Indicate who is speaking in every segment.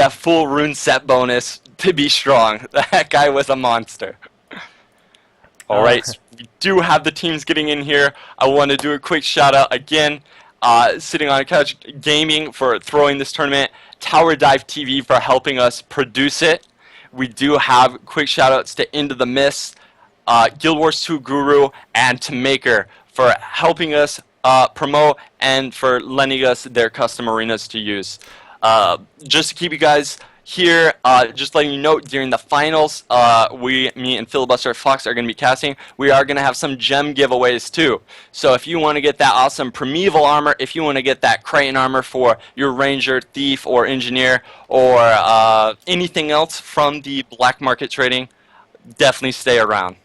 Speaker 1: that full rune set bonus to be strong. That guy was a monster. All right, so we do have the teams getting in here. I want to do a quick shout out again. Sitting on a couch gaming for throwing this tournament. Tower Dive TV for helping us produce it. We do have quick shout outs to Into the Mist, Guild Wars 2 Guru, and to Maker for helping us promote and for lending us their custom arenas to use. Just to keep you guys here, just letting you know, during the finals, me and Filibuster Fox are going to be casting. We are going to have some gem giveaways too. So if you want to get that awesome Primeval armor, if you want to get that Kraken armor for your Ranger, Thief, or Engineer, or anything else from the black market trading, definitely stay around.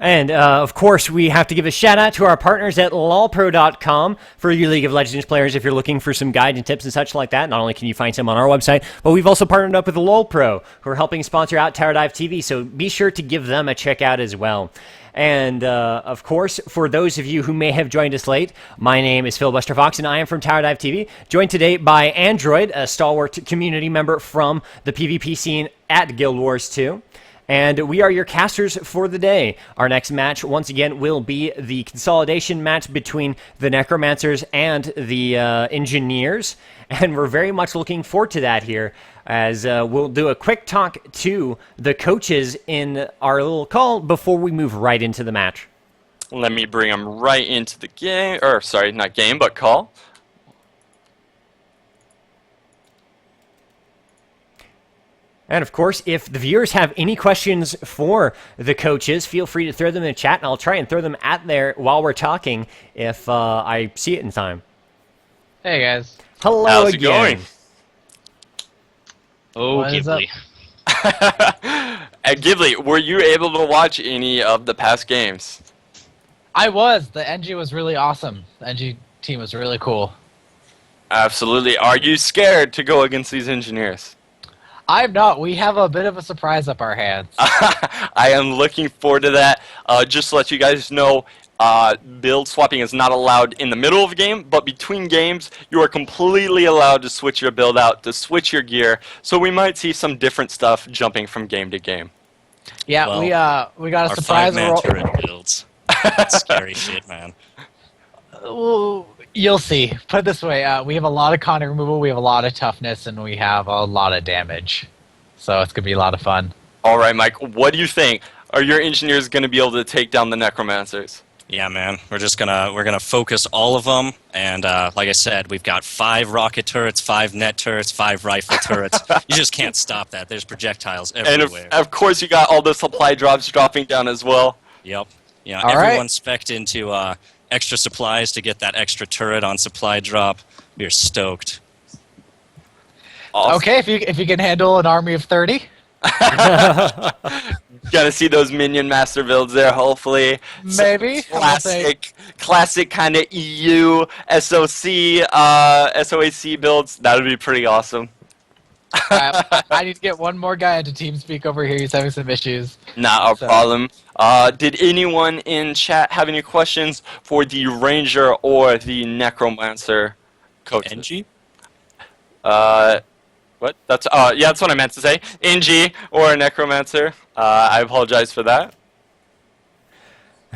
Speaker 2: And, of course, we have to give a shout-out to our partners at lolpro.com for your League of Legends players if you're looking for some guides and tips and such like that. Not only can you find some on our website, but we've also partnered up with LolPro, who are helping sponsor out Tower Dive TV, so be sure to give them a check out as well. And, of course, for those of you who may have joined us late, my name is Filibuster Fox, and I am from Tower Dive TV, joined today by Android, a stalwart community member from the PvP scene at Guild Wars 2. And we are your casters for the day. Our next match, once again, will be the consolidation match between the Necromancers and the Engineers. And we're very much looking forward to that here, as we'll do a quick talk to the coaches in our little call before we move right into the match.
Speaker 1: Let me bring them right into the game, or sorry, not game, but call.
Speaker 2: And of course, if the viewers have any questions for the coaches, feel free to throw them in the chat, and I'll try and throw them at there while we're talking if I see it in time.
Speaker 3: Hey guys.
Speaker 2: Hello
Speaker 1: How's
Speaker 2: again.
Speaker 1: it going?
Speaker 3: Oh, Ghibli.
Speaker 1: Ghibli, were you able to watch any of the past games?
Speaker 3: I was. The NG was really awesome. The NG team was really cool.
Speaker 1: Absolutely. Are you scared to go against these Engineers?
Speaker 3: I'm not. We have a bit of a surprise up our hands.
Speaker 1: I am looking forward to that. Just to let you guys know, build swapping is not allowed in the middle of a game, but between games, you are completely allowed to switch your build out, to switch your gear. So we might see some different stuff jumping from game to game.
Speaker 3: Yeah,
Speaker 4: Well,
Speaker 3: we got a
Speaker 4: our
Speaker 3: surprise.
Speaker 4: five-man turret builds. That's scary shit, man.
Speaker 3: Well, you'll see. Put it this way, we have a lot of con removal, we have a lot of toughness, and we have a lot of damage. So it's going to be a lot of fun.
Speaker 1: All right, Mike, what do you think? Are your Engineers going to be able to take down the Necromancers?
Speaker 4: Yeah, man. We're gonna focus all of them, and like I said, we've got 5 rocket turrets, 5 net turrets, 5 rifle turrets. You just can't stop that. There's projectiles everywhere.
Speaker 1: And of course, you got all the supply drops dropping down as well.
Speaker 4: Yep. Yeah.
Speaker 3: All
Speaker 4: Everyone's spec'd into extra supplies to get that extra turret on supply drop. We're stoked.
Speaker 1: Awesome.
Speaker 3: Okay, if you can handle an army of 30.
Speaker 1: Gotta see those minion master builds there, hopefully.
Speaker 3: Maybe.
Speaker 1: Classic kind of EU, SOC, SOAC builds. That would be pretty awesome.
Speaker 3: I need to get one more guy into TeamSpeak over here. He's having some issues.
Speaker 1: Not a problem. Did anyone in chat have any questions for the Ranger or the Necromancer coaches?
Speaker 4: NG?
Speaker 1: What? That's yeah, that's what I meant to say. NG or a Necromancer. I apologize for that.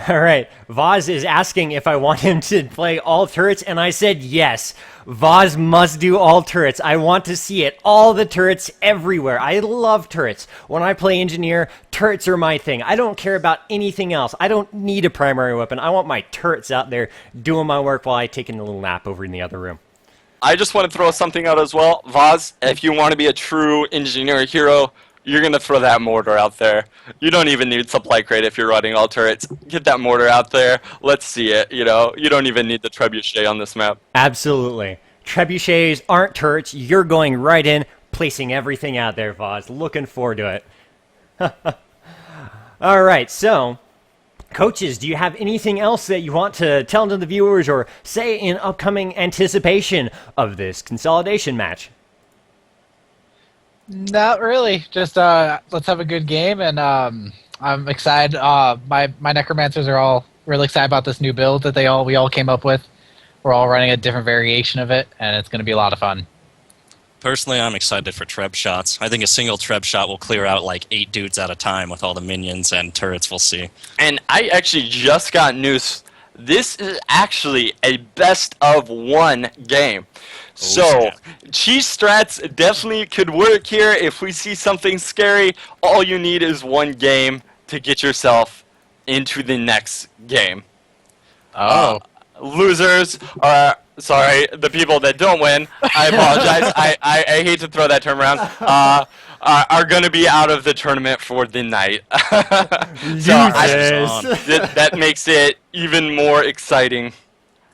Speaker 2: All right. Voz is asking if I want him to play all turrets, and I said yes. Voz must do all turrets. I want to see it. All the turrets everywhere. I love turrets. When I play Engineer, turrets are my thing. I don't care about anything else. I don't need a primary weapon. I want my turrets out there doing my work while I take a little nap over in the other room.
Speaker 1: I just want to throw something out as well. Voz, if you want to be a true Engineer hero, you're going to throw that mortar out there. You don't even need supply crate if you're running all turrets. Get that mortar out there. Let's see it, you know. You don't even need the trebuchet on this map.
Speaker 2: Absolutely. Trebuchets aren't turrets. You're going right in, placing everything out there, Voz. Looking forward to it. All right, so, coaches, do you have anything else that you want to tell to the viewers or say in upcoming anticipation of this consolidation match?
Speaker 3: Not really. Just let's have a good game, and I'm excited. My Necromancers are all really excited about this new build that we all came up with. We're all running a different variation of it, and it's going to be a lot of fun.
Speaker 4: Personally, I'm excited for treb shots. I think a single treb shot will clear out like 8 dudes at a time with all the minions and turrets we'll see.
Speaker 1: And I actually just got news. This is actually a best of 1 game. So,
Speaker 4: snap.
Speaker 1: cheese strats definitely could work here. If we see something scary, all you need is 1 game to get yourself into the next game.
Speaker 3: Oh.
Speaker 1: Losers are, sorry, the people that don't win, I apologize, I hate to throw that term around, are going to be out of the tournament for the night. That makes it even more exciting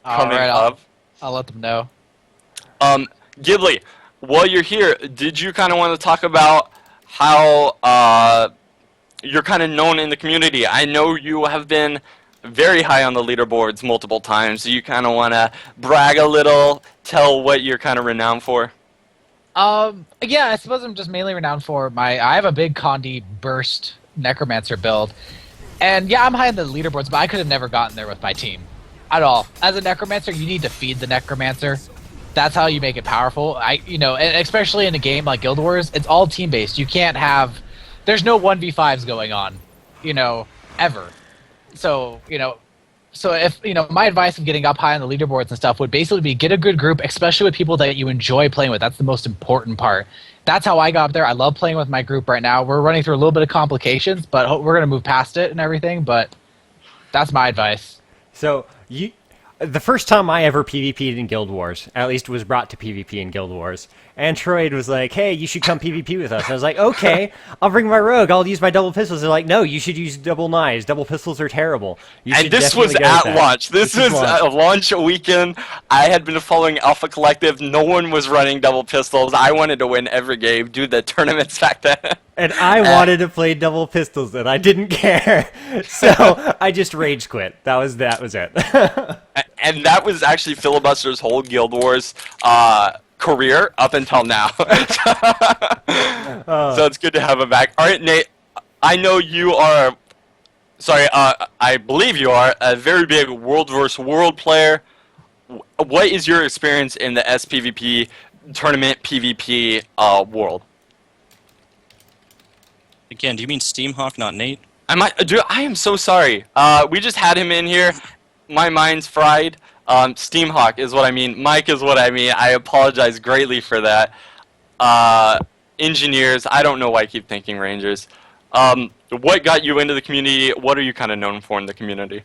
Speaker 1: coming
Speaker 3: Alright,
Speaker 1: up.
Speaker 3: I'll let them know.
Speaker 1: Ghibli, while you're here, did you kind of want to talk about how you're kind of known in the community? I know you have been very high on the leaderboards multiple times. Do you kind of want to brag a little, tell what you're kind of renowned for?
Speaker 3: Yeah, I suppose I'm just mainly renowned for I have a big Condi burst Necromancer build. And yeah, I'm high on the leaderboards, but I could have never gotten there with my team. At all. As a Necromancer, you need to feed the Necromancer. That's how you make it powerful. And especially in a game like Guild Wars, it's all team-based. You can't have... There's no 1v5s going on, ever. So, if, my advice of getting up high on the leaderboards and stuff would basically be get a good group, especially with people that you enjoy playing with. That's the most important part. That's how I got up there. I love playing with my group right now. We're running through a little bit of complications, but we're going to move past it and everything, but that's my advice.
Speaker 2: So, the first time I ever PvP'd in Guild Wars, at least was brought to PvP in Guild Wars, and Troid was like, hey, you should come PvP with us. And I was like, okay, I'll bring my rogue, I'll use my double pistols. They're like, no, you should use double knives. Double pistols are terrible.
Speaker 1: And this was at launch. This was a launch weekend. I had been following Alpha Collective. No one was running double pistols. I wanted to win every game, do the tournaments back then.
Speaker 2: And I wanted to play double pistols, and I didn't care. So I just rage quit. That was it.
Speaker 1: And that was actually Filibuster's whole Guild Wars career up until now. So it's good to have him back. All right, Nate, I know you are, I believe you are a very big World vs. World player. What is your experience in the SPVP tournament PvP world?
Speaker 4: Again, do you mean Steamhawk, not Nate?
Speaker 1: I am so sorry. We just had him in here. My mind's fried. Steamhawk is what I mean. Mike is what I mean. I apologize greatly for that. Engineers, I don't know why I keep thinking Rangers. What got you into the community? What are you kind of known for in the community?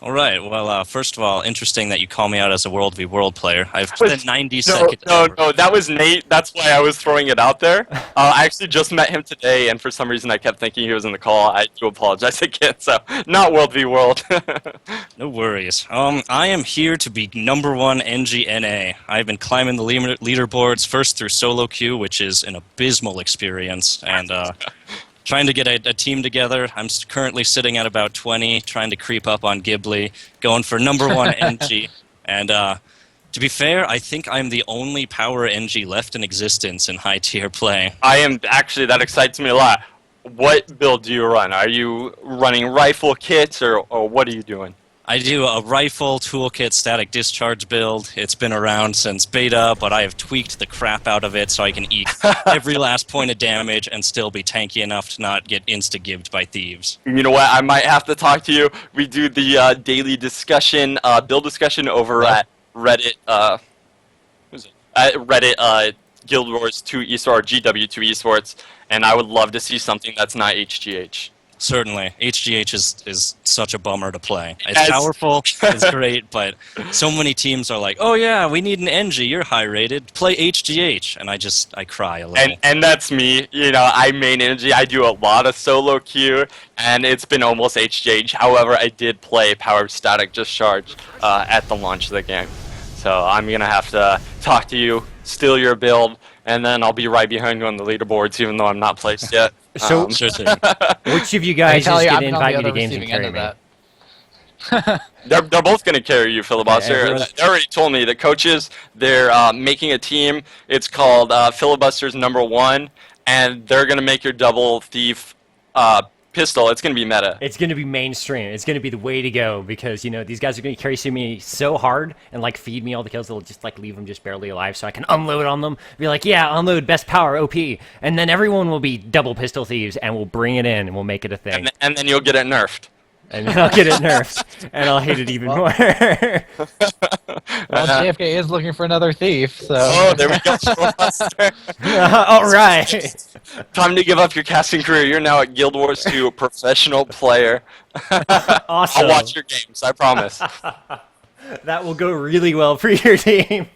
Speaker 4: All right. Well, first of all, interesting that you call me out as a World v World player. I've spent 90 seconds.
Speaker 1: No, that was Nate. That's why I was throwing it out there. I actually just met him today, and for some reason I kept thinking he was in the call. I do apologize again. So, not World v World.
Speaker 4: No worries. I am here to be #1 NGNA. I've been climbing the leaderboards first through solo queue, which is an abysmal experience, and trying to get a team together. I'm currently sitting at about 20, trying to creep up on Ghibli, going for #1 NG. And to be fair, I think I'm the only power NG left in existence in high-tier play.
Speaker 1: I am actually, that excites me a lot. What build do you run? Are you running rifle kits, or what are you doing?
Speaker 4: I do a rifle, toolkit, static discharge build. It's been around since beta, but I have tweaked the crap out of it so I can eke every last point of damage and still be tanky enough to not get insta-gibbed by thieves.
Speaker 1: You know what? I might have to talk to you. We do the daily discussion, build discussion over at Reddit. Reddit Guild Wars 2 Esports or GW2 Esports, and I would love to see something that's not HGH.
Speaker 4: Certainly. HGH is such a bummer to play. It's powerful, it's great, but so many teams are like, oh yeah, we need an NG, you're high rated, play HGH, and I cry a little.
Speaker 1: And that's me, I main NG, I do a lot of solo queue, and it's been almost HGH. However, I did play Power Static Discharge at the launch of the game. So I'm going to have to talk to you, steal your build, and then I'll be right behind you on the leaderboards, even though I'm not placed yet.
Speaker 2: So, which of you guys is going to invite me to games and carry me?
Speaker 1: They're both going to carry you, Filibuster. They already told me, the coaches, they're making a team. It's called Filibusters #1, and they're going to make your double thief pistol. It's gonna be meta.
Speaker 2: It's going to be mainstream. It's going to be the way to go because, these guys are going to carry me so hard and, feed me all the kills. They'll just, leave them just barely alive so I can unload on them. Be like, yeah, unload, best power, OP. And then everyone will be double pistol thieves and we'll bring it in and we'll make it a thing.
Speaker 1: And then you'll get it nerfed.
Speaker 2: And then I'll get it nerfed and I'll hate it even more.
Speaker 3: Well, JFK is looking for another thief, so.
Speaker 1: Oh, there we go.
Speaker 2: All right.
Speaker 1: Time to give up your casting career. You're now at Guild Wars 2, a professional player.
Speaker 2: Awesome.
Speaker 1: I'll watch your games, I promise.
Speaker 2: That will go really well for your team.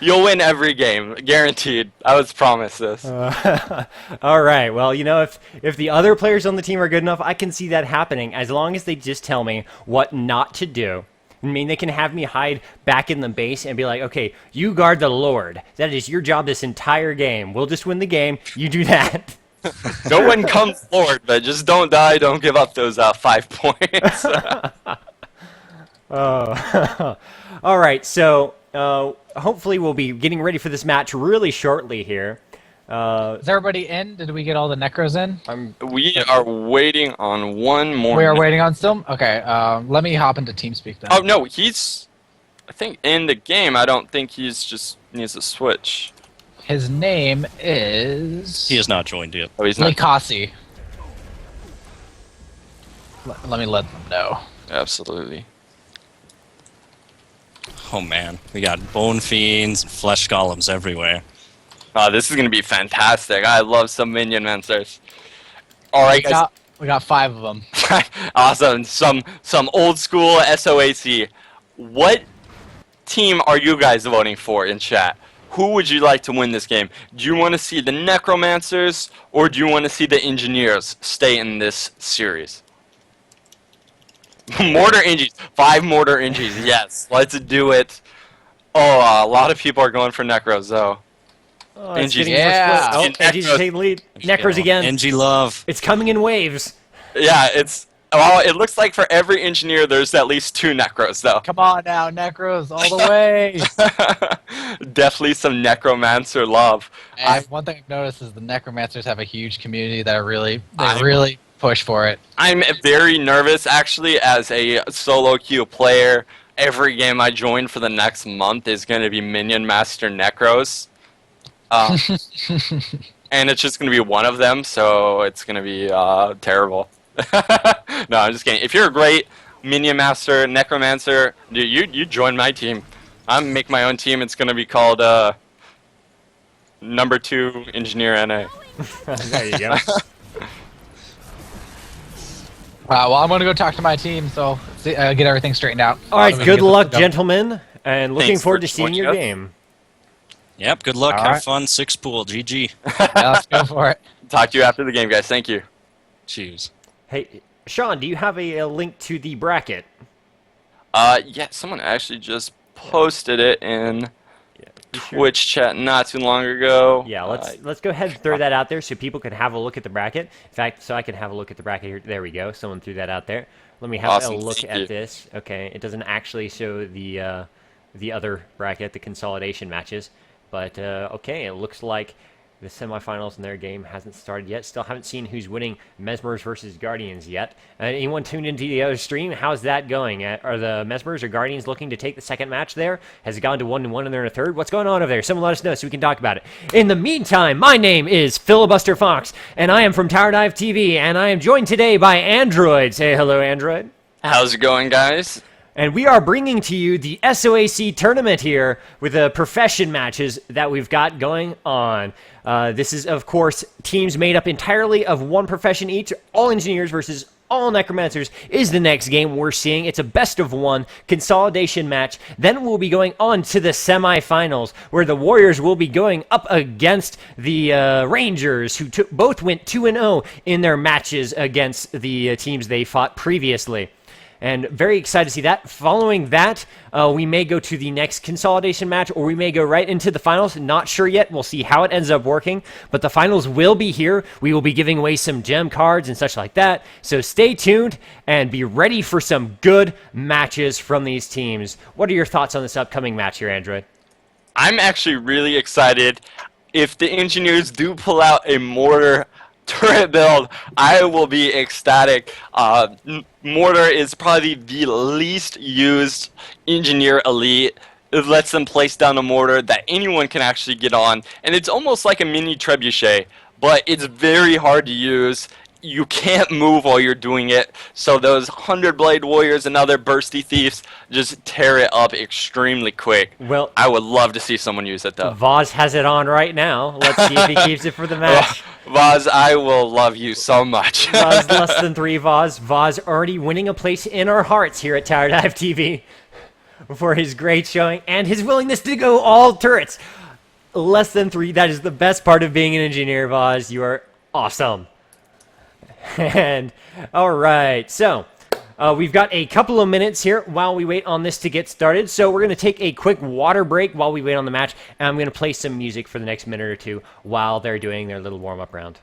Speaker 1: You'll win every game, guaranteed. I was promised this.
Speaker 2: All right. Well, if the other players on the team are good enough, I can see that happening as long as they just tell me what not to do. I mean, they can have me hide back in the base and be like, okay, you guard the Lord. That is your job this entire game. We'll just win the game. You do that.
Speaker 1: No one comes forward, but just don't die. Don't give up those 5 points.
Speaker 2: Oh. All right. So hopefully we'll be getting ready for this match really shortly here.
Speaker 3: Is everybody in? Did we get all the Necros in?
Speaker 1: We are waiting on one more.
Speaker 3: We are waiting on still? Okay, let me hop into TeamSpeak then.
Speaker 1: Oh, no, he's, I think, in the game. I don't think he's just needs a switch.
Speaker 3: His name is...
Speaker 4: He has not joined yet.
Speaker 1: Oh, he's not.
Speaker 3: Likasi. Let me let them know.
Speaker 1: Absolutely.
Speaker 4: Oh man, we got bone fiends and flesh golems everywhere.
Speaker 1: This is going to be fantastic. I love some minion masters. All right, guys.
Speaker 3: We got 5 of them.
Speaker 1: Awesome. Some old school SOAC. What team are you guys voting for in chat? Who would you like to win this game? Do you want to see the Necromancers or do you want to see the Engineers stay in this series? Mortar Engies. 5 Mortar Engies. Yes, let's do it. Oh, a lot of people are going for Necros, though.
Speaker 2: Oh, it's
Speaker 1: NG's.
Speaker 2: getting
Speaker 3: Yeah.
Speaker 2: more split. Oh, NG's taking the lead. Necros again.
Speaker 4: NG love.
Speaker 2: It's coming in waves.
Speaker 1: Yeah, well, it looks like for every Engineer, there's at least 2 Necros, though.
Speaker 3: Come on now, Necros, all the way!
Speaker 1: Definitely some Necromancer love.
Speaker 3: And one thing I've noticed is the Necromancers have a huge community that really push for it.
Speaker 1: I'm very nervous, actually, as a solo queue player. Every game I join for the next month is going to be Minion Master Necros. And it's just going to be one of them, so it's going to be terrible. No, I'm just kidding. If you're a great Minion Master, Necromancer, you join my team. I'm make my own team. It's going to be called Number 2 Engineer NA.
Speaker 2: There you go.
Speaker 3: Well, I'm going to go talk to my team, so get everything straightened out.
Speaker 2: All right,
Speaker 3: So we can
Speaker 2: good
Speaker 3: get this
Speaker 2: luck,
Speaker 3: done.
Speaker 2: gentlemen, and looking
Speaker 1: Thanks
Speaker 2: forward
Speaker 1: for
Speaker 2: to seeing your
Speaker 1: joining us.
Speaker 2: game.
Speaker 4: Yep, good luck,
Speaker 3: All
Speaker 4: have
Speaker 3: right.
Speaker 4: fun, 6 pool, GG.
Speaker 3: Yeah, let's go for it.
Speaker 1: Talk to you after the game, guys. Thank you.
Speaker 4: Cheers.
Speaker 2: Hey, Sean, do you have a link to the bracket?
Speaker 1: Yeah, someone actually just posted it in Twitch chat not too long ago.
Speaker 2: Yeah, let's go ahead and throw that out there so people can have a look at the bracket. In fact, so I can have a look at the bracket here. There we go. Someone threw that out there. Let me have
Speaker 1: Awesome,
Speaker 2: a look
Speaker 1: thank
Speaker 2: at
Speaker 1: you.
Speaker 2: this. Okay, it doesn't actually show the other bracket, the consolidation matches, but okay, it looks like the semifinals in their game hasn't started yet. Still haven't seen who's winning Mesmers versus Guardians yet. Anyone tuned into the other stream? How's that going? Are the Mesmers or Guardians looking to take the second match there? Has it gone to 1-1 and they're in a third? What's going on over there? Someone let us know so we can talk about it. In the meantime, my name is Filibuster Fox, and I am from Tower Dive TV, and I am joined today by Android. Say hello, Android.
Speaker 1: How's it going, guys?
Speaker 2: And we are bringing to you the SOAC tournament here with the profession matches that we've got going on. This is, of course, teams made up entirely of one profession each. All Engineers versus all Necromancers is the next game we're seeing. It's a best-of-1 consolidation match. Then we'll be going on to the semifinals, where the Warriors will be going up against the Rangers, who both went 2-0 in their matches against the teams they fought previously. And very excited to see that. Following that, we may go to the next consolidation match, or we may go right into the finals. Not sure yet. We'll see how it ends up working. But the finals will be here. We will be giving away some gem cards and such like that. So stay tuned and be ready for some good matches from these teams. What are your thoughts on this upcoming match here, Android?
Speaker 1: I'm actually really excited. If the Engineers do pull out a Mortar turret build, I will be ecstatic. Mortar is probably the least used engineer elite. It lets them place down a mortar that anyone can actually get on, and it's almost like a mini trebuchet, but it's very hard to use. You can't move while you're doing it, so those 100 Blade Warriors and other bursty thieves just tear it up extremely quick.
Speaker 2: Well,
Speaker 1: I would love to see someone use it, though.
Speaker 2: VoDs has it on right now. Let's see if he keeps it for the match.
Speaker 1: Vaz, I will love you so much.
Speaker 2: VoDs less than 3 VoDs. VoDs already winning a place in our hearts here at Tower Dive TV for his great showing and his willingness to go all turrets. Less than 3, that is the best part of being an engineer, VoDs. You are awesome. And all right, so we've got a couple of minutes here while we wait on this to get started. So we're going to take a quick water break while we wait on the match, and I'm going to play some music for the next minute or two while they're doing their little warm-up round.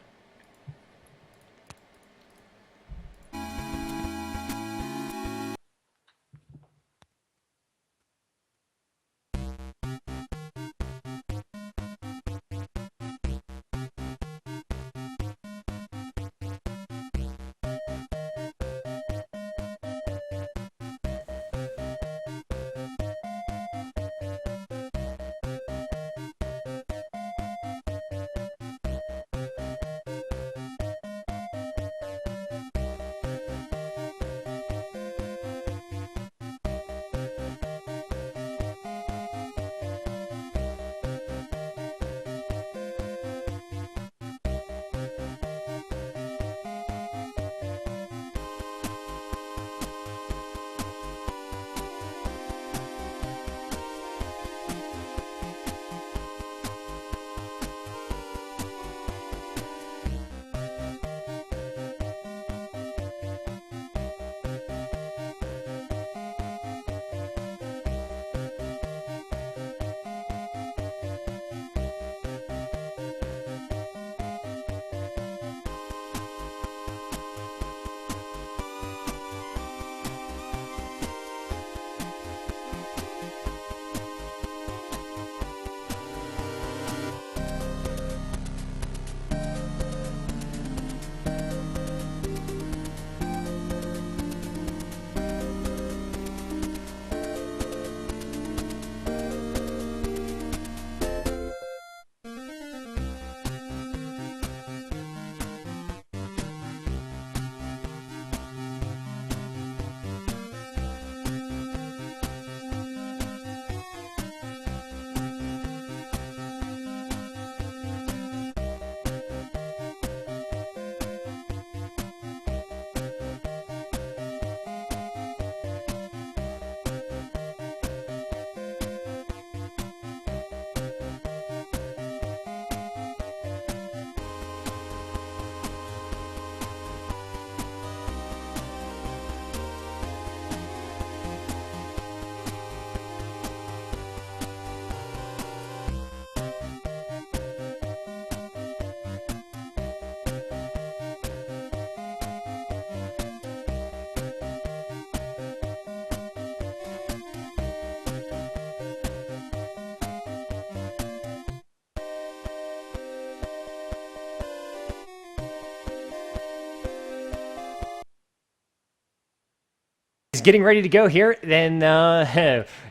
Speaker 2: Getting ready to go here, then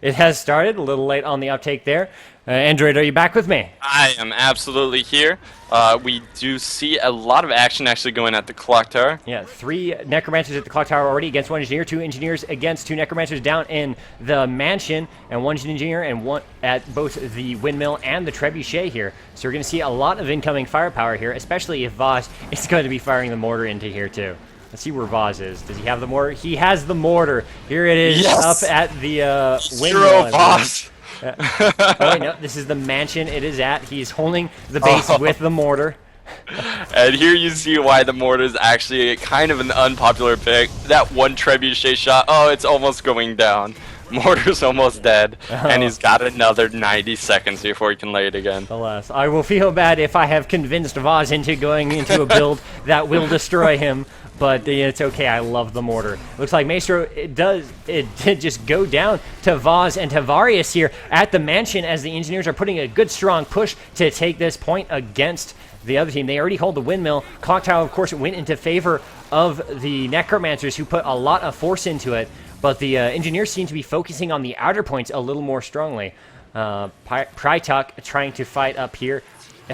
Speaker 2: it has started. A little late on the uptake there. Android, are you back with me?
Speaker 1: I am absolutely here. We do see a lot of action actually going at the clock tower.
Speaker 2: Yeah, 3 necromancers at the clock tower already against 1 engineer, 2 engineers against 2 necromancers down in the mansion, and 1 engineer and 1 at both the windmill and the trebuchet here. So we're going to see a lot of incoming firepower here, especially if Voss is going to be firing the mortar into here too. Let's see where Voss is. Does he have the mortar? He has the mortar. Here it is,
Speaker 1: yes!
Speaker 2: up at the windmill.
Speaker 1: Zero Voss.
Speaker 2: Oh wait, no, this is the mansion it is at. He's holding the base with the mortar.
Speaker 1: And here you see why the mortar is actually kind of an unpopular pick. That one trebuchet shot, oh, it's almost going down. Mortar's almost dead, and he's got another 90 seconds before he can lay it again.
Speaker 2: Alas, I will feel bad if I have convinced Voz into going into a build that will destroy him, but it's okay. I love the mortar. Looks like Maestro, it did just go down to Voz and Tavarius here at the mansion as the engineers are putting a good strong push to take this point against the other team. They already hold the windmill. Clock Tower, of course, went into favor of the Necromancers, who put a lot of force into it, but the engineers seem to be focusing on the outer points a little more strongly. Prytok trying to fight up here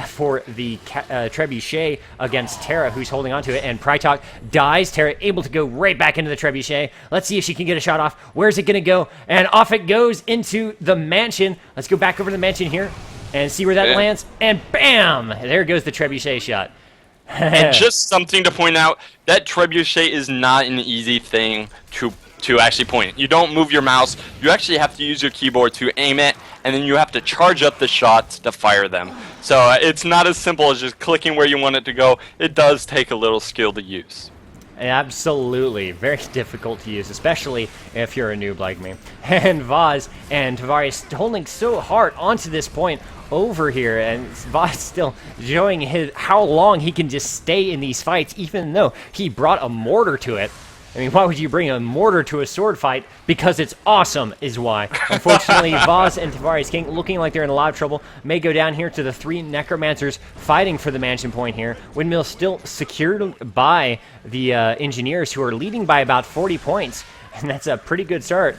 Speaker 2: for the Trebuchet against Terra, who's holding on to it, and Prytok dies. Terra able to go right back into the Trebuchet. Let's see if she can get a shot off. Where's it going to go? And off it goes into the mansion. Let's go back over to the mansion here and see where that lands. And bam! There goes the Trebuchet shot.
Speaker 1: And just something to point out, that Trebuchet is not an easy thing to actually point. You don't move your mouse. You actually have to use your keyboard to aim it, and then you have to charge up the shots to fire them. So it's not as simple as just clicking where you want it to go. It does take a little skill to use.
Speaker 2: Absolutely. Very difficult to use, especially if you're a noob like me. And Voz and Tavarius holding so hard onto this point over here, and Voz still showing how long he can just stay in these fights, even though he brought a mortar to it. I mean, why would you bring a mortar to a sword fight? Because it's awesome, is why. Unfortunately, Voz and Tavarius King looking like they're in a lot of trouble. May go down here to the 3 Necromancers fighting for the mansion point here. Windmill still secured by the engineers, who are leading by about 40 points. And that's a pretty good start.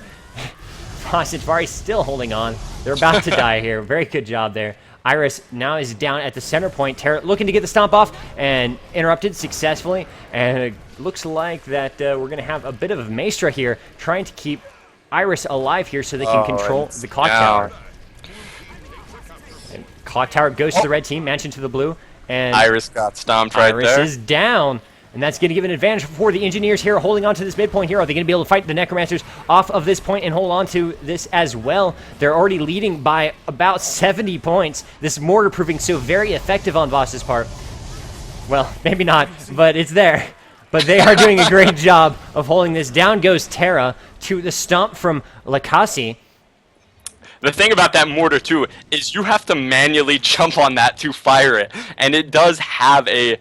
Speaker 2: Voz and Tavarius still holding on. They're about to die here. Very good job there. Iris now is down at the center point. Terra looking to get the stomp off and interrupted successfully. And it looks like that we're going to have a bit of a Maestra here trying to keep Iris alive here so they can control the clock tower. And clock tower goes to the red team, mansion to the blue. And
Speaker 1: Iris got stomped right there.
Speaker 2: Iris is down. And that's going to give an advantage for the engineers here holding on to this midpoint here. Are they going to be able to fight the Necromancers off of this point and hold on to this as well? They're already leading by about 70 points. This mortar proving so very effective on Voss's part. Well, maybe not, but it's there. But they are doing a great job of holding this. Down goes Terra to the stomp from Lakasi.
Speaker 1: The thing about that mortar, too, is you have to manually jump on that to fire it. And it does have a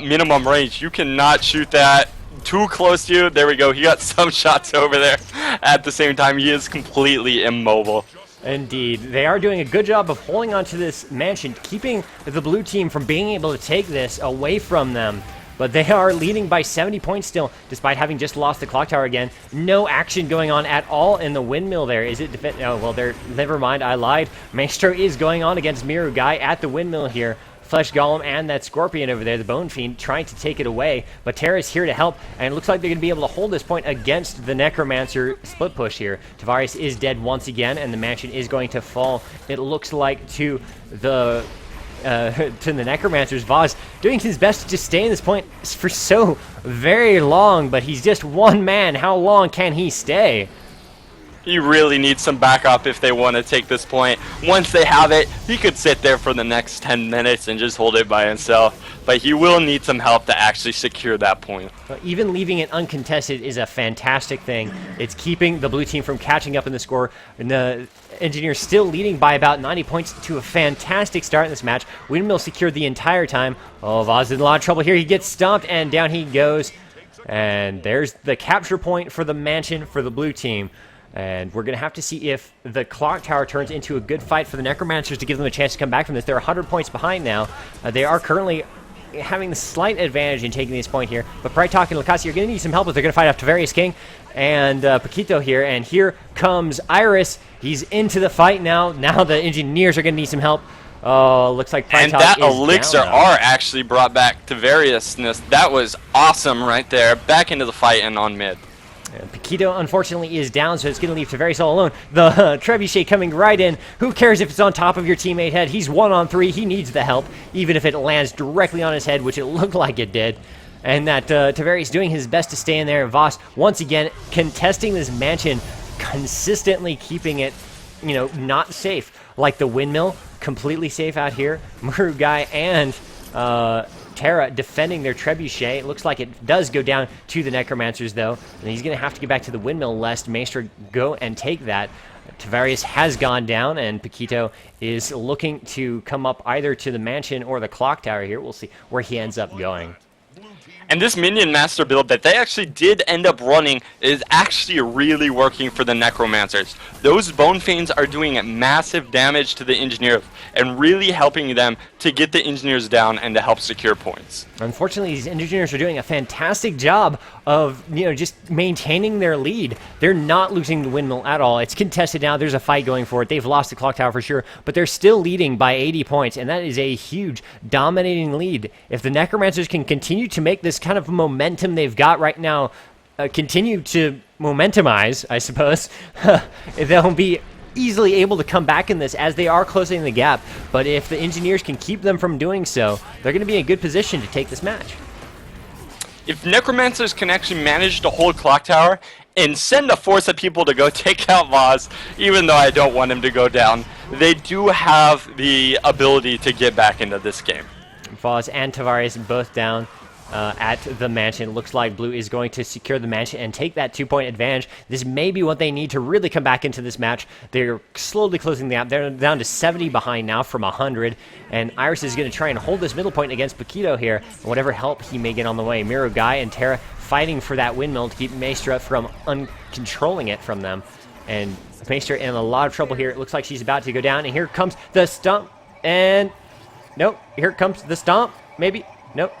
Speaker 1: minimum range. You cannot shoot that too close to you. There we go. He got some shots over there. At the same time, he is completely immobile.
Speaker 2: Indeed. They are doing a good job of holding on to this mansion, keeping the blue team from being able to take this away from them. But they are leading by 70 points still, despite having just lost the clock tower again. No action going on at all in the windmill there. Is it oh, well, never mind, I lied. Maestro is going on against Miru Guy at the windmill here. Flesh Golem and that Scorpion over there, the Bone Fiend, trying to take it away. But Terra's here to help, and it looks like they're going to be able to hold this point against the Necromancer split push here. Tavarius is dead once again, and the mansion is going to fall, it looks like, to the Necromancers. Voz doing his best to just stay in this point for so very long, but he's just one man. How long can he stay?
Speaker 1: He really needs some backup if they want to take this point. Once they have it, he could sit there for the next 10 minutes and just hold it by himself. But he will need some help to actually secure that point.
Speaker 2: But even leaving it uncontested is a fantastic thing. It's keeping the blue team from catching up in the score. And the Engineers still leading by about 90 points to a fantastic start in this match. Windmill secured the entire time. Oh, Voz in a lot of trouble here. He gets stomped, and down he goes. And there's the capture point for the mansion for the blue team. And we're going to have to see if the clock tower turns into a good fight for the Necromancers to give them a chance to come back from this. They're 100 points behind now. They are currently having the slight advantage in taking this point here. But Prytok and Lakasi are going to need some help if they're going to fight off Tavarius King and Paquito here. And here comes Iris. He's into the fight now. Now the Engineers are going to need some help. Oh, looks like Prytok
Speaker 1: and that
Speaker 2: is
Speaker 1: elixir
Speaker 2: down now.
Speaker 1: R actually brought back Tavariousness. That was awesome right there. Back into the fight and on mid.
Speaker 2: Paquito, unfortunately, is down, so it's going to leave Tavarius all alone. The Trebuchet coming right in. Who cares if it's on top of your teammate head? He's 1-on-3. He needs the help, even if it lands directly on his head, which it looked like it did. And that Tavarius doing his best to stay in there. Voss, once again, contesting this mansion, consistently keeping it, you know, not safe. Like the windmill, completely safe out here. Murugai and Terra defending their trebuchet. It looks like it does go down to the Necromancers, though. And he's going to have to get back to the windmill lest Maestro go and take that. Tavarius has gone down, and Paquito is looking to come up either to the mansion or the clock tower here. We'll see where he ends up going.
Speaker 1: And this minion master build that they actually did end up running is actually really working for the Necromancers. Those Bone Fiends are doing massive damage to the Engineers and really helping them to get the Engineers down and to help secure points.
Speaker 2: Unfortunately, these Engineers are doing a fantastic job of, just maintaining their lead. They're not losing the windmill at all. It's contested now. There's a fight going for it. They've lost the clock tower for sure, but they're still leading by 80 points, and that is a huge, dominating lead. If the Necromancers can continue to make this kind of momentum they've got right now, continue to momentumize, I suppose, they'll be easily able to come back in this as they are closing the gap. But if the Engineers can keep them from doing so, they're going to be in a good position to take this match.
Speaker 1: If Necromancers can actually manage to hold Clock Tower and send a force of people to go take out VoDs, even though I don't want him to go down, they do have the ability to get back into this game.
Speaker 2: VoDs and Tavares both down at the mansion. Looks like Blue is going to secure the mansion and take that 2-point advantage. This may be what they need to really come back into this match. They're slowly closing the gap. They're down to 70 behind now from 100, and Iris is going to try and hold this middle point against Paquito here, and whatever help he may get on the way. Miro, Guy, and Terra fighting for that windmill to keep Maestra from uncontrolling it from them, and Maestra in a lot of trouble here. It looks like she's about to go down, and here comes the stomp, and nope, here comes the stomp, maybe, nope,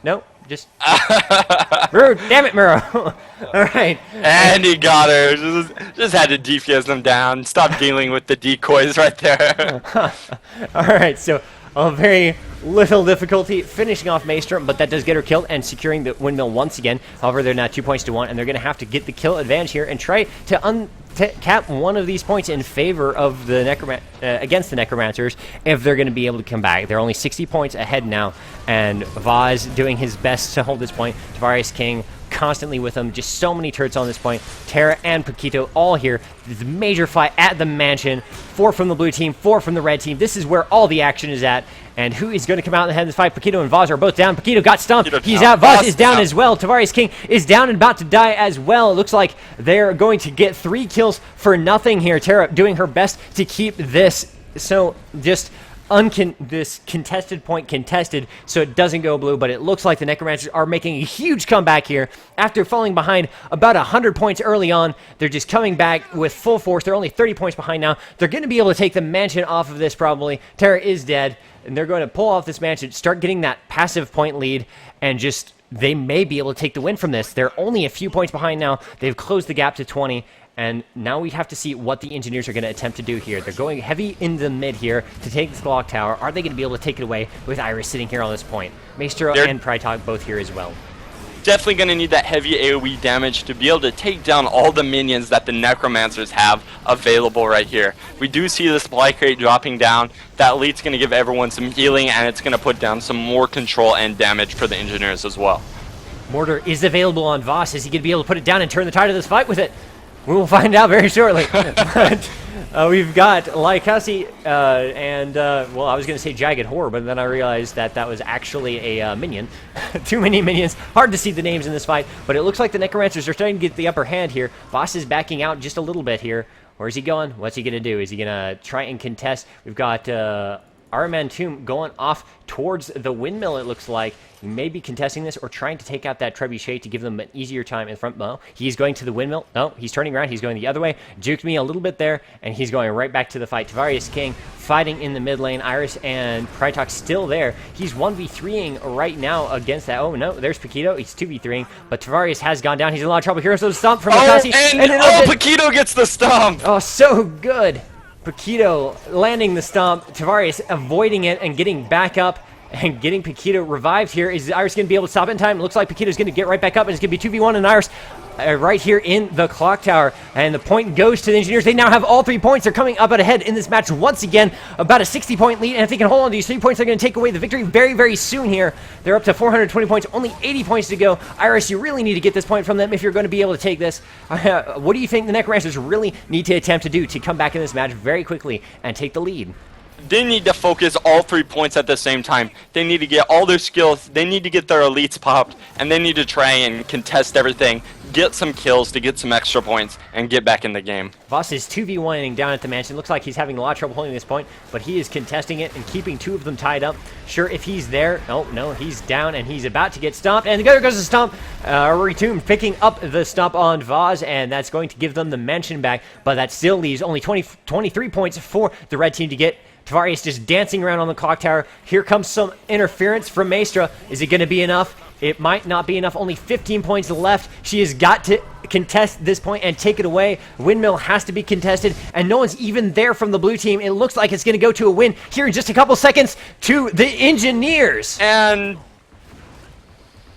Speaker 2: no, just Miro, damn it, Miro. All right.
Speaker 1: And he got her. Just had to defuse them down. Stop dealing with the decoys right there.
Speaker 2: All right, so a very little difficulty finishing off Maestro, but that does get her killed and securing the windmill once again. However, they're now 2 points to 1, and they're going to have to get the kill advantage here and try to cap one of these points in favor of the against the Necromancers if they're going to be able to come back. They're only 60 points ahead now, and Vaz doing his best to hold this point. Tavarius King constantly with them. Just so many turrets on this point. Terra and Paquito all here. This major fight at the mansion. 4 from the blue team, 4 from the red team. This is where all the action is at. And who is going to come out in the head of this fight? Paquito and Vaz are both down. Paquito got stumped. He's out. Vaz is down as well. Tavarius King is down and about to die as well. It looks like they're going to get 3 kills for nothing here. Terra doing her best to keep this so just this contested point contested so it doesn't go blue, but it looks like the Necromancers are making a huge comeback here after falling behind about 100 points early on. They're just coming back with full force. They're only 30 points behind now. They're going to be able to take the mansion off of this probably. Terra is dead, and they're going to pull off this mansion, start getting that passive point lead, and just they may be able to take the win from this. They're only a few points behind now. They've closed the gap to 20. And now we have to see what the Engineers are going to attempt to do here. They're going heavy in the mid here to take this clock tower. Are they going to be able to take it away with Iris sitting here on this point? Maestro and Prytalk both here as well.
Speaker 1: Definitely going to need that heavy AoE damage to be able to take down all the minions that the Necromancers have available right here. We do see the supply crate dropping down. That elite's going to give everyone some healing, and it's going to put down some more control and damage for the Engineers as well.
Speaker 2: Mortar is available on Voss. Is he going to be able to put it down and turn the tide of this fight with it? We will find out very shortly. But we've got Lycasi and, well, I was going to say Jagged Horror, but then I realized that that was actually a minion. Too many minions. Hard to see the names in this fight, but it looks like the Necromancers are starting to get the upper hand here. Voss is backing out just a little bit here. Where's he going? What's he going to do? Is he going to try and contest? We've got Araman Tomb going off towards the windmill, it looks like. He may be contesting this or trying to take out that trebuchet to give them an easier time in front. Well, he's going to the windmill. No, he's turning around. He's going the other way. Juked me a little bit there, and he's going right back to the fight. Tavarius King fighting in the mid lane. Iris and Prytalk still there. He's 1v3ing right now against that. Oh, no, there's Paquito. He's 2v3ing, but Tavarius has gone down. He's in a lot of trouble. Here's the stomp from Lycasi.
Speaker 1: Paquito gets the stomp.
Speaker 2: Oh, so good. Paquito landing the stomp. Tavarius avoiding it and getting back up and getting Paquito revived here. Is Iris going to be able to stop it in time? It looks like Paquito's going to get right back up, and it's going to be 2v1 and Iris right here in the clock tower. And the point goes to the Engineers. They now have all 3 points. They're coming up ahead in this match once again. About a 60-point lead, and if they can hold on to these 3 points, they're going to take away the victory very, very soon here. They're up to 420 points, only 80 points to go. Iris, you really need to get this point from them if you're going to be able to take this. What do you think the Necromancers really need to attempt to do to come back in this match very quickly and take the lead?
Speaker 1: they need to focus all 3 points at the same time. They need to get all their skills, they need to get their elites popped, and they need to try and contest everything, get some kills to get some extra points, and get back in the game.
Speaker 2: Voss is 2v1ing down at the mansion. Looks like he's having a lot of trouble holding this point, but he is contesting it and keeping 2 of them tied up. Sure, if he's there... Oh, no, he's down, and he's about to get stomped. And there goes the stomp. Retomb picking up the stomp on Voss, and that's going to give them the mansion back, but that still leaves only 23 points for the red team to get. Tavarius just dancing around on the clock tower. Here comes some interference from Maestra. Is it going to be enough? It might not be enough. Only 15 points left. She has got to contest this point and take it away. Windmill has to be contested, and no one's even there from the blue team. It looks like it's going to go to a win here in just a couple seconds to the Engineers.
Speaker 1: And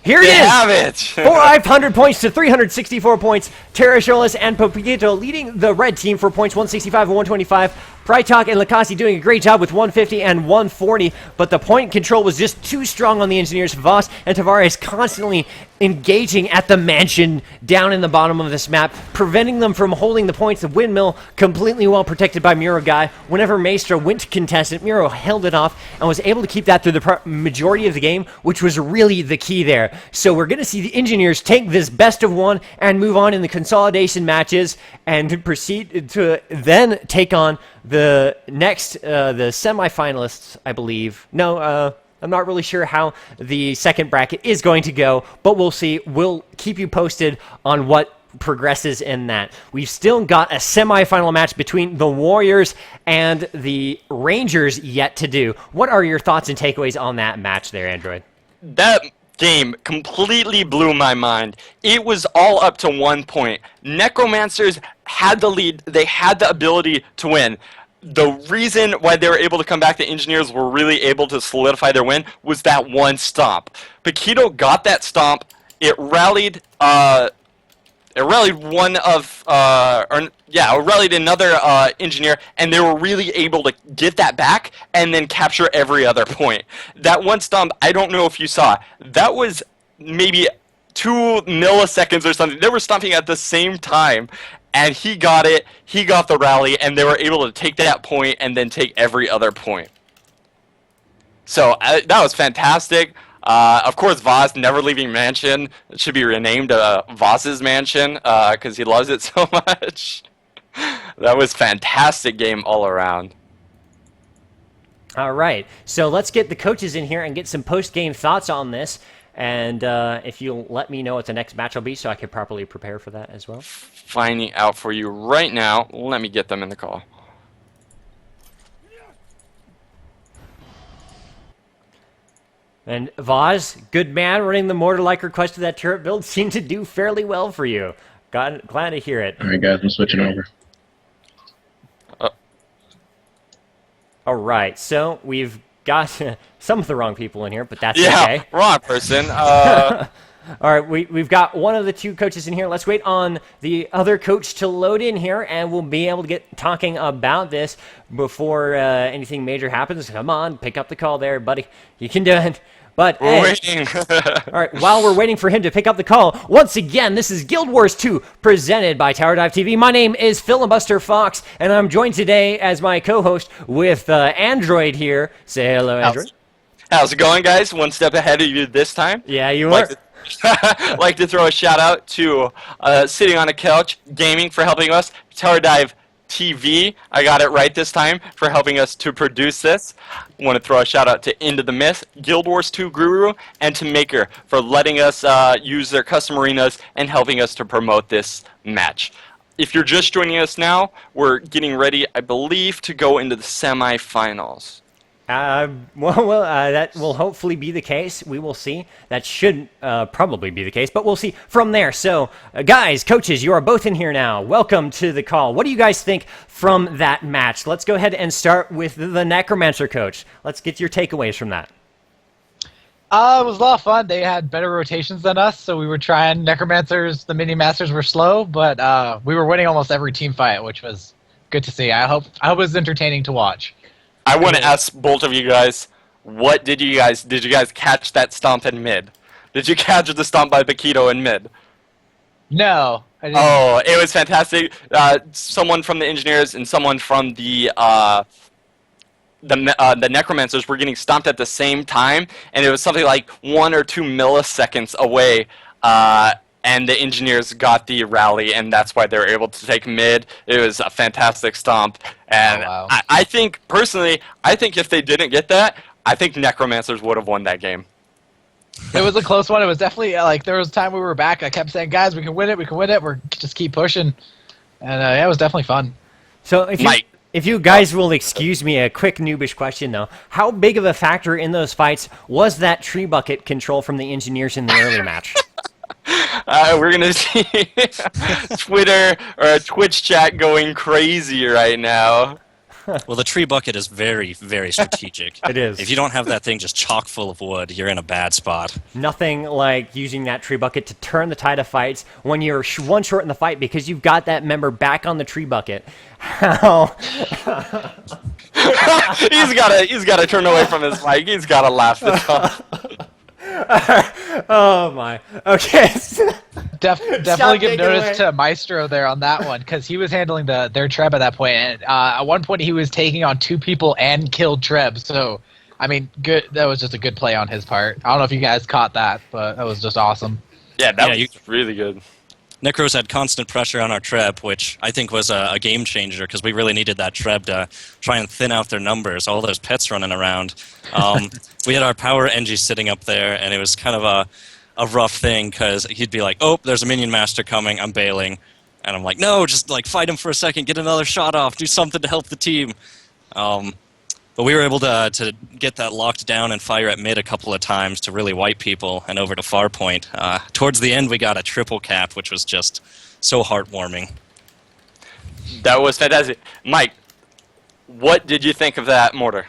Speaker 2: here it
Speaker 1: they
Speaker 2: is.
Speaker 1: have it.
Speaker 2: 500 points to 364 points. Terrasholis and Popito leading the red team for points 165 and 125. Prytalk and Lakasi doing a great job with 150 and 140, but the point control was just too strong on the Engineers. Voss and Tavares constantly engaging at the mansion down in the bottom of this map, preventing them from holding the points. The Windmill completely well protected by Muro Guy. Whenever Maestro went to contest it, Muro held it off and was able to keep that through the majority of the game, which was really the key there. So we're going to see the Engineers take this best of 1 and move on in the consolidation matches and proceed to then take on the next, the semifinalists, I believe. No, I'm not really sure how the second bracket is going to go, but we'll see. We'll keep you posted on what progresses in that. We've still got a semifinal match between the Warriors and the Rangers yet to do. What are your thoughts and takeaways on that match there, Android?
Speaker 1: That game completely blew my mind. It was all up to 1 point. Necromancers had the lead. They had the ability to win. The reason why they were able to come back, the Engineers were really able to solidify their win, was that one stomp. Paquito got that stomp. It rallied it rallied another engineer, and they were really able to get that back and then capture every other point. That one stomp, I don't know if you saw, that was maybe 2 milliseconds or something. They were stomping at the same time, and he got it, he got the rally, and they were able to take that point and then take every other point. So that was fantastic. Of course, Voss never leaving mansion. It should be renamed Voss's mansion because he loves it so much. That was fantastic game all around.
Speaker 2: All right, so let's get the coaches in here and get some post-game thoughts on this. And if you'll let me know what the next match will be so I can properly prepare for that as well.
Speaker 1: Finding out for you right now. Let me get them in the call.
Speaker 2: And Voz, good man, running the mortar-like request to that turret build, seemed to do fairly well for you. Glad to hear it.
Speaker 5: All right, guys, I'm switching over.
Speaker 2: All right, so we've got some of the wrong people in here, but that's
Speaker 1: yeah,
Speaker 2: okay.
Speaker 1: Wrong person.
Speaker 2: All right, we've got one of the 2 coaches in here. Let's wait on the other coach to load in here, and we'll be able to get talking about this before anything major happens. Come on, pick up the call there, buddy. You can do it. But
Speaker 1: we're waiting.
Speaker 2: all right, while we're waiting for him to pick up the call, once again, this is Guild Wars 2, presented by Tower Dive TV. My name is Filibuster Fox, and I'm joined today as my co-host with Android here. Say hello, Android.
Speaker 1: How's it going, guys? One step ahead of you this time.
Speaker 2: Yeah, you are.
Speaker 1: Like to throw a shout out to Sitting on a Couch Gaming for helping us. Tower Dive TV, I got it right this time, for helping us to produce this. I want to throw a shout out to Into the Myth, Guild Wars 2 Guru, and to Maker for letting us use their custom arenas and helping us to promote this match. If you're just joining us now, we're getting ready, I believe, to go into the semifinals.
Speaker 2: That will hopefully be the case. We will see. That should probably be the case, but we'll see from there. So, guys, coaches, you are both in here now. Welcome to the call. What do you guys think from that match? Let's go ahead and start with the Necromancer coach. Let's get your takeaways from that.
Speaker 3: It was a lot of fun. They had better rotations than us, so we were trying. Necromancers, the mini-masters were slow, but we were winning almost every team fight, which was good to see. I hope it was entertaining to watch.
Speaker 1: I want to ask both of you guys, did you guys catch that stomp in mid? Did you catch the stomp by Paquito in mid?
Speaker 3: No, I didn't.
Speaker 1: Oh, it was fantastic. Someone from the Engineers and someone from the the necromancers were getting stomped at the same time, and it was something like 1 or 2 milliseconds away. And the engineers got the rally, and that's why they were able to take mid. It was a fantastic stomp, and
Speaker 3: Oh, wow.
Speaker 1: I think personally, I think if they didn't get that, I think necromancers would have won that game.
Speaker 3: It was a close one. It was definitely like there was a time we were back. I kept saying, "Guys, we can win it. We can win it. We're just keep pushing." And yeah, it was definitely fun.
Speaker 2: So
Speaker 1: Mike.
Speaker 2: if you guys will excuse me, a quick noobish question though, how big of a factor in those fights was that tree bucket control from the engineers in the early match?
Speaker 1: We're gonna see Twitter or Twitch chat going crazy right now.
Speaker 4: Well, the tree bucket is very, very strategic.
Speaker 2: It is.
Speaker 4: If you don't have that thing just chock full of wood, you're in a bad spot.
Speaker 2: Nothing like using that tree bucket to turn the tide of fights when you're one short in the fight because you've got that member back on the tree bucket. How?
Speaker 1: he's gotta turn away from his mic. He's gotta laugh this off.
Speaker 2: Oh my. Okay.
Speaker 3: Definitely give
Speaker 2: taking
Speaker 3: notice
Speaker 2: away.
Speaker 3: to Maestro there on that one because he was handling their Treb at that point. And at one point, he was taking on 2 people and killed Treb. So, I mean, good. That was just a good play on his part. I don't know if you guys caught that, but that was just awesome.
Speaker 1: Yeah, that
Speaker 4: Yeah,
Speaker 1: was really good.
Speaker 4: Necros had constant pressure on our Treb, which I think was a game changer because we really needed that Treb to try and thin out their numbers. All those pets running around. We had our power Engie sitting up there, and it was kind of a rough thing because he'd be like, "Oh, there's a minion master coming. I'm bailing," and I'm like, "No, just like fight him for a second, get another shot off, do something to help the team." But we were able to get that locked down and fire at mid a couple of times to really wipe people and over to far point. Towards the end, we got a triple cap, which was just so heartwarming.
Speaker 1: That was fantastic. Mike, what did you think of that mortar?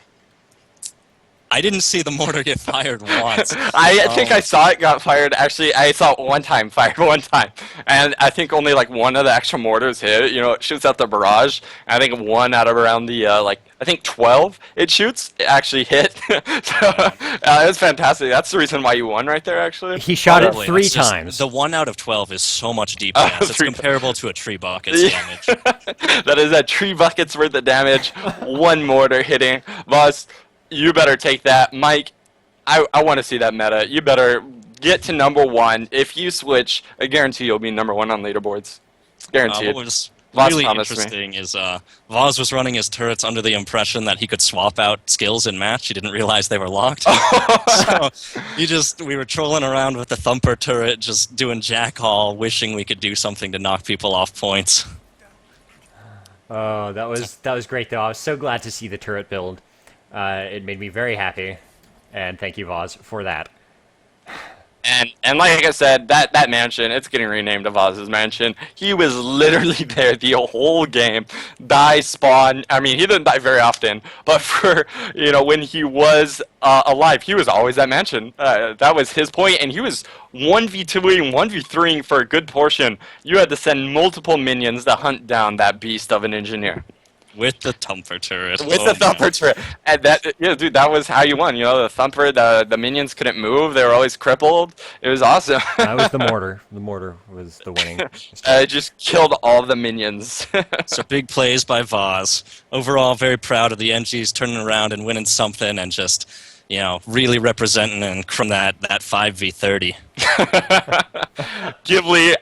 Speaker 4: I didn't see the mortar get fired once.
Speaker 1: I think I saw it got fired. Actually, I saw it one time, fired one time. And I think only like one of the extra mortars hit. You know, it shoots out the barrage. I think one out of around the, I think 12 it shoots, it actually hit. So it was fantastic. That's the reason why you won right there, actually.
Speaker 2: He shot it
Speaker 4: Probably.
Speaker 2: 3
Speaker 4: That's just-
Speaker 2: times.
Speaker 4: The 1 out of 12 is so much deep damage. It's
Speaker 1: 3
Speaker 4: comparable to a tree bucket's damage.
Speaker 1: That is a 3 buckets worth of damage. 1 mortar hitting. Voss, you better take that. Mike, I want to see that meta. You better get to number 1. If you switch, I guarantee you'll be number 1 on leaderboards. Guaranteed.
Speaker 4: What was
Speaker 1: Voss
Speaker 4: really
Speaker 1: promised me.
Speaker 4: interesting is Voz was running his turrets under the impression that he could swap out skills in match. He didn't realize they were locked. So we were trolling around with the thumper turret, just doing jack all, wishing we could do something to knock people off points.
Speaker 2: Oh, that was great though. I was so glad to see the turret build. It made me very happy, and thank you, Voz, for that.
Speaker 1: And like I said, that mansion, it's getting renamed to Voz's Mansion. He was literally there the whole game. Die, spawn. I mean, he didn't die very often, but for, you know, when he was alive, he was always at Mansion. That was his point, and he was 1v2ing, 1v3ing for a good portion. You had to send multiple minions to hunt down that beast of an engineer.
Speaker 4: With the thumper turret.
Speaker 1: With
Speaker 4: Oh,
Speaker 1: the thumper turret. And that, yeah, dude, that was how you won. You know, the thumper, the minions couldn't move. They were always crippled. It was awesome.
Speaker 2: That was the mortar. The mortar was the winning.
Speaker 1: It just killed all the minions.
Speaker 4: So big plays by Voz. Overall, very proud of the NGs turning around and winning something and just, you know, really representing and from that 5v30.
Speaker 1: Ghibli,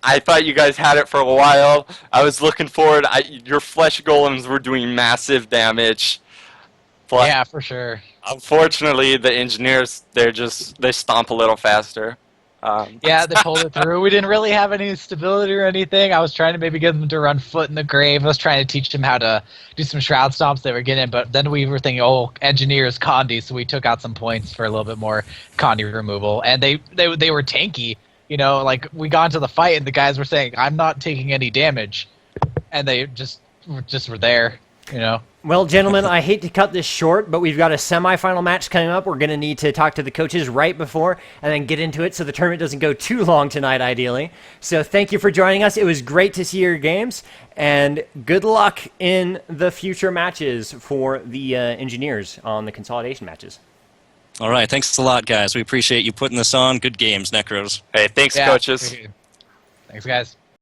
Speaker 1: I thought you guys had it for a while. I was looking forward. Your flesh golems were doing massive damage. But
Speaker 3: Yeah, for sure.
Speaker 1: unfortunately, the engineers, they stomp a little faster.
Speaker 3: Yeah, they pulled it through. We didn't really have any stability or anything. I was trying to maybe get them to run foot in the grave. I was trying to teach them how to do some shroud stomps they were getting, but then we were thinking, oh, engineers, Condi, so we took out some points for a little bit more Condi removal. And they were tanky. You know, like, we got into the fight, and the guys were saying, I'm not taking any damage. And they just were there, you know.
Speaker 2: Well, gentlemen, I hate to cut this short, but we've got a semifinal match coming up. We're going to need to talk to the coaches right before and then get into it so the tournament doesn't go too long tonight, ideally. So thank you for joining us. It was great to see your games, and good luck in the future matches for the engineers on the consolidation matches.
Speaker 4: All right, thanks a lot, guys. We appreciate you putting this on. Good games, Necros.
Speaker 1: Hey, thanks,
Speaker 3: Yeah,
Speaker 1: coaches.
Speaker 3: Thanks, guys.